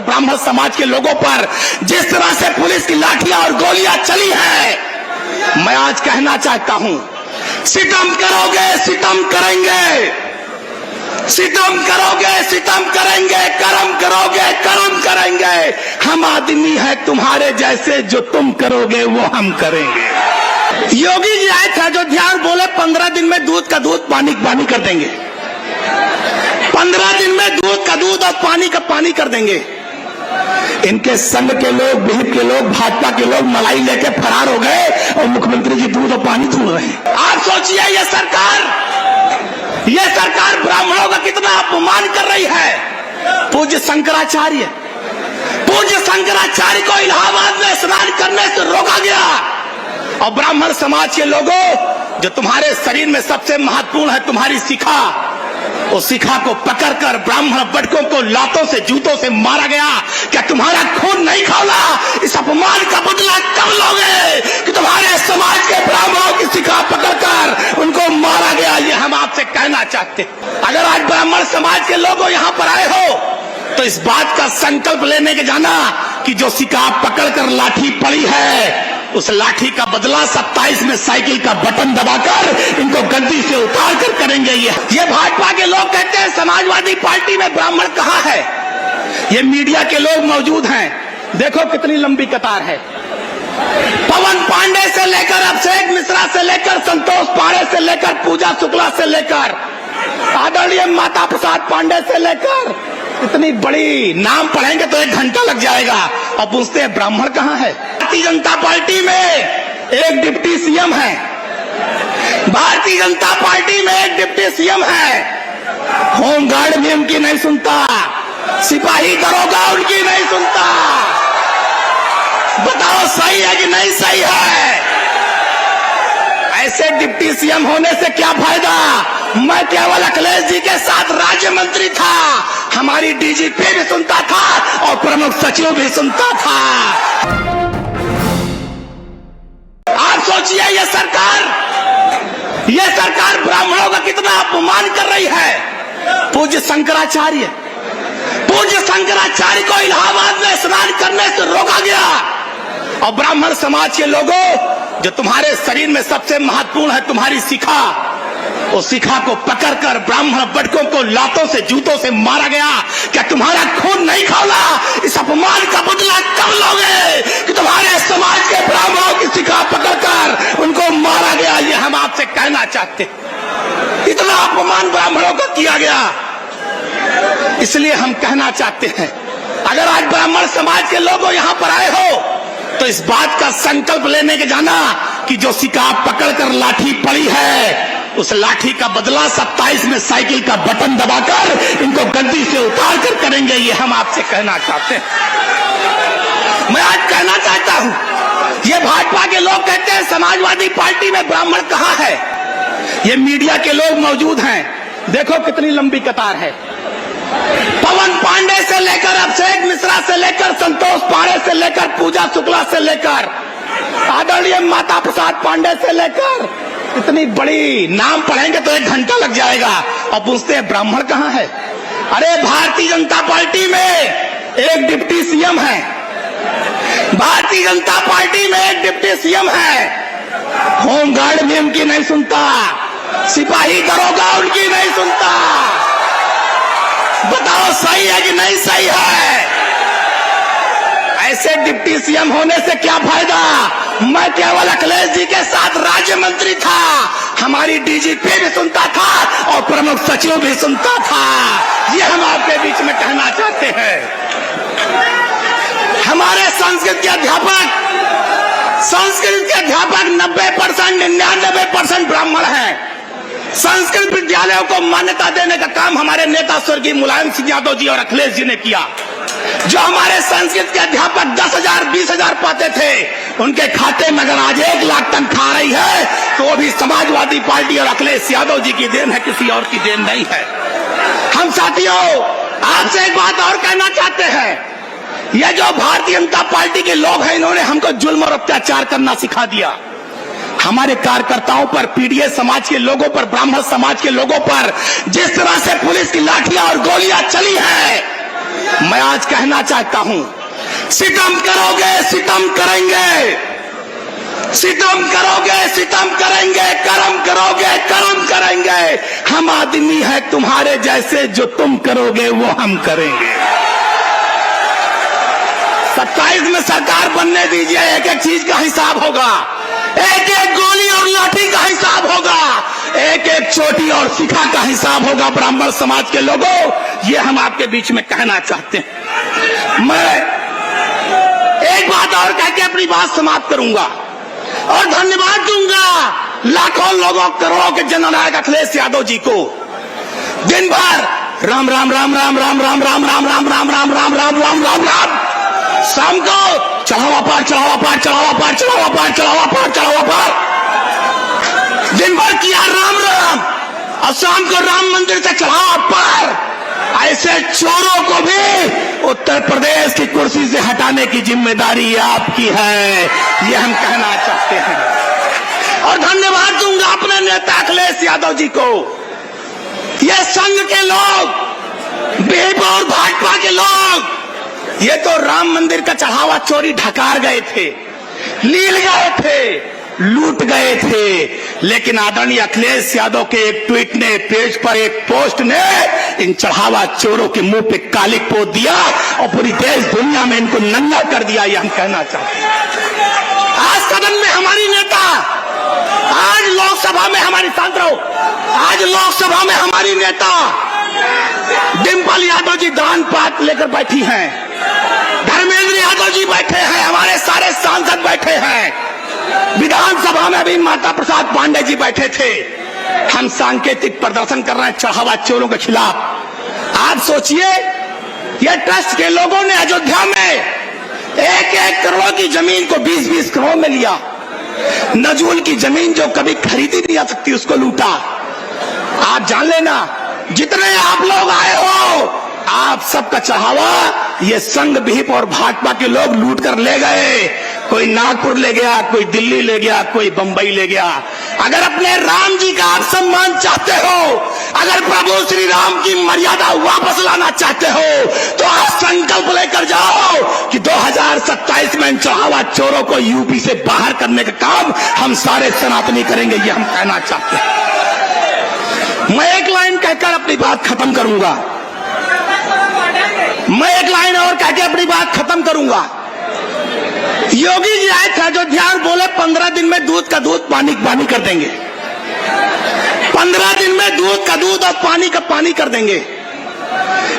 ब्राह्मण समाज के लोगों पर जिस तरह से पुलिस की लाठियां और गोलियां चली है, मैं आज कहना चाहता हूं, सितम करोगे सितम करेंगे, सितम करोगे सितम करेंगे, कर्म करोगे कर्म करेंगे। हम आदमी है तुम्हारे जैसे, जो तुम करोगे वो हम करेंगे। योगी जी आए थे अयोध्या और बोले 15 दिन में दूध का दूध पानी का पानी कर देंगे, 15 दिन में दूध का दूध और पानी का पानी कर देंगे। इनके संग के लोग, बीजेपी के लोग, भाजपा के लोग मलाई लेके फरार हो गए और मुख्यमंत्री जी दूध और पानी छोड़ रहे हैं। आप सोचिए ये सरकार ब्राह्मणों का कितना अपमान कर रही है। पूज्य शंकराचार्य को इलाहाबाद में स्नान करने से रोका गया और ब्राह्मण समाज के लोगों, जो तुम्हारे शरीर में सबसे महत्वपूर्ण है तुम्हारी शिखा, उस शिखा को पकड़कर ब्राह्मण बटकों को लातों से जूतों से मारा गया। क्या तुम्हारा खून नहीं खौला? इस अपमान का बदला कब लोगे कि तुम्हारे समाज के ब्राह्मणों की शिखा पकड़कर उनको मारा गया? ये हम आपसे कहना चाहते। अगर आज ब्राह्मण समाज के लोग यहाँ पर आए हो तो इस बात का संकल्प लेने के जाना कि जो शिखा पकड़कर लाठी पड़ी है, उस लाठी का बदला 27 में साइकिल का बटन दबाकर इनको गद्दी से उतार कर करेंगे। ये भाजपा के लोग कहते हैं समाजवादी पार्टी में ब्राह्मण कहाँ है। ये मीडिया के लोग मौजूद हैं, देखो कितनी लंबी कतार है। पवन पांडे से लेकर अभिषेक मिश्रा से लेकर संतोष पांडे से लेकर पूजा शुक्ला से लेकर आदरणीय माता प्रसाद पांडे से लेकर, इतनी बड़ी नाम पढ़ेंगे तो 1 घंटा लग जाएगा। और पूछते हैं ब्राह्मण कहाँ है। भारतीय जनता पार्टी में एक डिप्टी सीएम है, भारतीय जनता पार्टी में एक डिप्टी सीएम है। होमगार्ड भी उनकी नहीं सुनता, सिपाही दरोगा उनकी नहीं सुनता। बताओ सही है कि नहीं सही है? ऐसे डिप्टी सीएम होने से क्या फायदा? मैं केवल अखिलेश जी के साथ राज्य मंत्री था, हमारी डीजीपी भी सुनता था और प्रमुख सचिव भी सुनता था। आप सोचिए ये सरकार ब्राह्मणों का कितना अपमान कर रही है। पूज्य शंकराचार्य को इलाहाबाद में स्नान करने से रोका गया और ब्राह्मण समाज के लोगों, जो तुम्हारे शरीर में सबसे महत्वपूर्ण है तुम्हारी शिखा, उस शिखा को पकड़कर ब्राह्मण बटकों को लातों से जूतों से मारा गया। क्या तुम्हारा खून नहीं खौला? इस अपमान का बदला कब लोगे कि तुम्हारे समाज के ब्राह्मणों की शिखा पकड़कर उनको मारा गया? ये हम आपसे कहना चाहते। इतना अपमान ब्राह्मणों का किया गया, इसलिए हम कहना चाहते हैं, अगर आज ब्राह्मण समाज के लोग यहाँ पर आए हो तो इस बात का संकल्प लेने के जाना कि जो शिखा पकड़कर लाठी पड़ी है, उस लाठी का बदला 27 में साइकिल का बटन दबाकर इनको गद्दी से उतार कर करेंगे। ये हम आपसे कहना चाहते हैं। मैं आज कहना चाहता हूं, ये भाजपा के लोग कहते हैं समाजवादी पार्टी में ब्राह्मण कहाँ है। ये मीडिया के लोग मौजूद हैं, देखो कितनी lंबी कतार है। पवन पांडे से लेकर अभिषेक मिश्रा से लेकर संतोष पांडे से लेकर पूजा शुक्ला से लेकर आदरणीय माता प्रसाद पांडे से लेकर, इतनी बड़ी नाम पढ़ेंगे तो 1 घंटा लग जाएगा। और पूछते हैं ब्राह्मण कहाँ है। अरे भारतीय जनता पार्टी में एक डिप्टी सीएम है, भारतीय जनता पार्टी में एक डिप्टी सीएम है। होमगार्ड भी उनकी नहीं सुनता, सिपाही दरोगा उनकी नहीं सुनता। बताओ सही है कि नहीं सही है? ऐसे डिप्टी सीएम होने से क्या फायदा? मैं केवल अखिलेश जी के साथ राज्य मंत्री था, हमारी डीजीपी भी सुनता था और प्रमुख सचिव भी सुनता था। ये हम आपके बीच में कहना चाहते हैं। हमारे संस्कृत के अध्यापक 90% 99% ब्राह्मण हैं। संस्कृत विद्यालयों को मान्यता देने का काम हमारे नेता स्वर्गीय मुलायम सिंह यादव जी और अखिलेश जी ने किया। जो हमारे संस्कृत के अध्यापक 10,000 20,000 पाते थे, उनके खाते में अगर आज 1 लाख तनख्वाह रही है तो वो भी समाजवादी पार्टी और अखिलेश यादव जी की देन है, किसी और की देन नहीं है। हम साथियों आपसे एक बात और कहना चाहते हैं, ये जो भारतीय जनता पार्टी के लोग हैं, इन्होंने हमको जुल्म और अत्याचार करना सिखा दिया। हमारे कार्यकर्ताओं पर, पीडीए समाज के लोगों पर, ब्राह्मण समाज के लोगों पर जिस तरह से पुलिस की लाठियां और गोलियां चली है, मैं आज कहना चाहता हूं, सितम करोगे सितम करेंगे, सितम करोगे सितम करेंगे, कर्म करोगे कर्म करेंगे। हम आदमी है तुम्हारे जैसे, जो तुम करोगे वो हम करेंगे। 27 में सरकार बनने दीजिए, एक एक चीज का हिसाब होगा, एक एक गोली और लाठी का हिसाब होगा, एक एक चोटी और शिखा का हिसाब होगा। ब्राह्मण समाज के लोगों, ये हम आपके बीच में कहना चाहते हैं। मैं एक बात और कह के अपनी बात समाप्त करूंगा और धन्यवाद दूंगा लाखों लोगों, करोड़ों के जननायक अखिलेश यादव जी को। दिन भर राम राम राम राम राम राम राम राम राम राम राम राम राम राम राम राम, शाम को चढ़ावा पार चढ़ावा पार चढ़ावा पार चढ़ावा पार चढ़ावा पार चढ़ावा पार, दिन भर किया राम राम और शाम को राम मंदिर से चढ़ावा पार। ऐसे चोरों को भी उत्तर प्रदेश की कुर्सी से हटाने की जिम्मेदारी आपकी है, ये हम कहना चाहते हैं। और धन्यवाद दूंगा अपने नेता अखिलेश यादव जी को। ये संघ के लोग, बीजेपी और भाजपा के लोग, ये तो राम मंदिर का चढ़ावा चोरी ढकार गए थे, लील गए थे, लूट गए थे, लेकिन आदरणीय अखिलेश यादव के एक ट्वीट ने, पेज पर एक पोस्ट ने इन चढ़ावा चोरों के मुंह पे कालिक पोत दिया और पूरी देश दुनिया में इनको नंगा कर दिया, ये हम कहना चाहते हैं। आज सदन में हमारी नेता, आज लोकसभा में हमारी, शांत रहो, आज लोकसभा में हमारी नेता डिंपल यादव जी दान पात्र लेकर बैठी हैं, धर्मेंद्र यादव जी बैठे हैं, हमारे सारे सांसद बैठे हैं, विधानसभा में भी माता प्रसाद पांडे जी बैठे थे। हम सांकेतिक प्रदर्शन कर रहे हैं चढ़ावा चोरों के खिलाफ। आप सोचिए, ये ट्रस्ट के लोगों ने अयोध्या में 1-1 करोड़ की जमीन को 20-20 करोड़ में लिया। नजूल की जमीन जो कभी खरीदी नहीं जा सकती, उसको लूटा। आप जान लेना, जितने आप लोग आए हो, आप सबका चढ़ावा ये संघ, बीजेपी और भाजपा के लोग लूट कर ले गए। कोई नागपुर ले गया, कोई दिल्ली ले गया, कोई बंबई ले गया। अगर अपने राम जी का आप सम्मान चाहते हो, अगर प्रभु श्री राम की मर्यादा वापस लाना चाहते हो, तो आज संकल्प लेकर जाओ कि 2027 में चढ़ावा चोरों को यूपी से बाहर करने का काम हम सारे सनातनी करेंगे, ये हम कहना चाहते हैं। मैं एक लाइन कहकर अपनी बात खत्म करूंगा, मैं एक लाइन और कह के अपनी बात खत्म करूंगा। योगी जी आए थे अयोध्या और बोले 15 दिन में दूध का दूध, पानी का पानी कर देंगे। 15 दिन में दूध का दूध और पानी का पानी कर देंगे।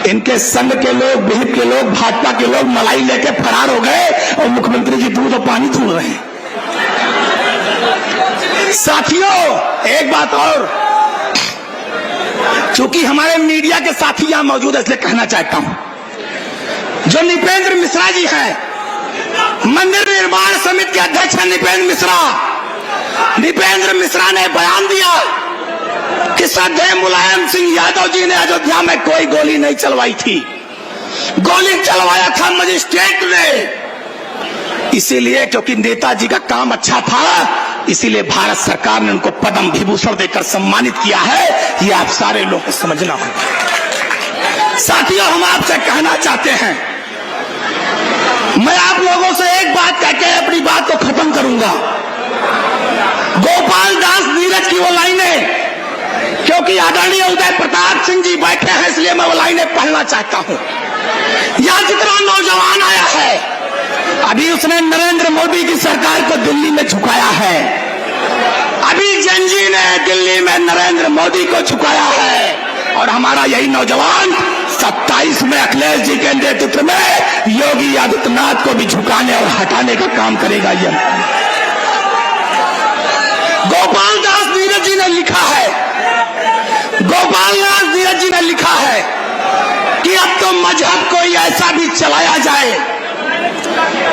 इनके संघ के लोग, बीजेपी के लोग, भाजपा के लोग मलाई लेके फरार हो गए और मुख्यमंत्री जी दूध और पानी ढूंढ रहे हैं। साथियों, एक बात और, चूंकि हमारे मीडिया के साथी यहां मौजूद है, इसलिए कहना चाहता हूं, जो नृपेंद्र मिश्रा जी हैं, मंदिर निर्माण समिति के अध्यक्ष हैं नृपेंद्र मिश्रा। नृपेंद्र मिश्रा ने बयान दिया कि श्रद्धेय मुलायम सिंह यादव जी ने अयोध्या में कोई गोली नहीं चलवाई थी, गोली चलवाया था मजिस्ट्रेट ने। इसीलिए, क्योंकि नेताजी का काम अच्छा था, इसीलिए भारत सरकार ने उनको पद्म विभूषण देकर सम्मानित किया है। ये आप सारे लोगों को समझना होगा। साथियों, हम आपसे कहना चाहते हैं, मैं आप लोगों से एक बात कहकर अपनी बात को खत्म करूंगा। गोपाल दास नीरज की वो लाइनें, क्योंकि आदरणीय उदय प्रताप सिंह जी बैठे हैं, इसलिए मैं वो लाइनें पढ़ना चाहता हूं। यहां जितना नौजवान आया है, अभी उसने नरेंद्र मोदी की सरकार को दिल्ली में झुकाया है, अभी जनजी ने दिल्ली में नरेंद्र मोदी को झुकाया है, और हमारा यही नौजवान 27 में अखिलेश जी के नेतृत्व में योगी आदित्यनाथ को भी झुकाने और हटाने का काम करेगा। यह गोपाल दास नीरज जी ने लिखा है, गोपाल दास नीरज जी ने लिखा है कि अब तो मजहब कोई ऐसा भी चलाया जाए,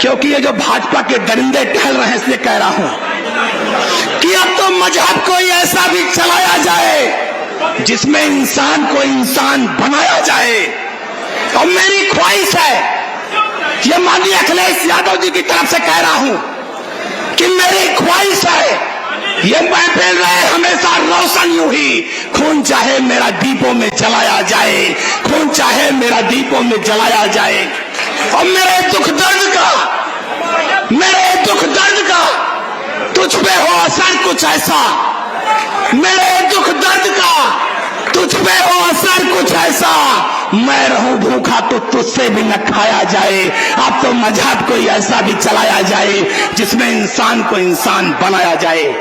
क्योंकि ये जो भाजपा के दरिंदे टहल रहे हैं, इसलिए कह रहा हूं कि अब तो मजहब कोई ऐसा भी चलाया जाए जिसमें इंसान को इंसान बनाया जाए। और मेरी ख्वाहिश है, ये माननीय अखिलेश यादव जी की तरफ से कह रहा हूं कि मेरी ख्वाहिश है ये महफिल रहे हमेशा रोशन यूं ही, खून चाहे मेरा दीपों में जलाया जाए, खून चाहे मेरा दीपों में जलाया जाए। और मेरे दुख दर्द का तुझ पे हो असर कुछ ऐसा, मेरे दुख दर्द का तुझ पे हो असर कुछ ऐसा, मैं रहूं भूखा तो तुझसे भी न खाया जाए। अब तो मजहब कोई ऐसा भी चलाया जाए जिसमें इंसान को इंसान बनाया जाए।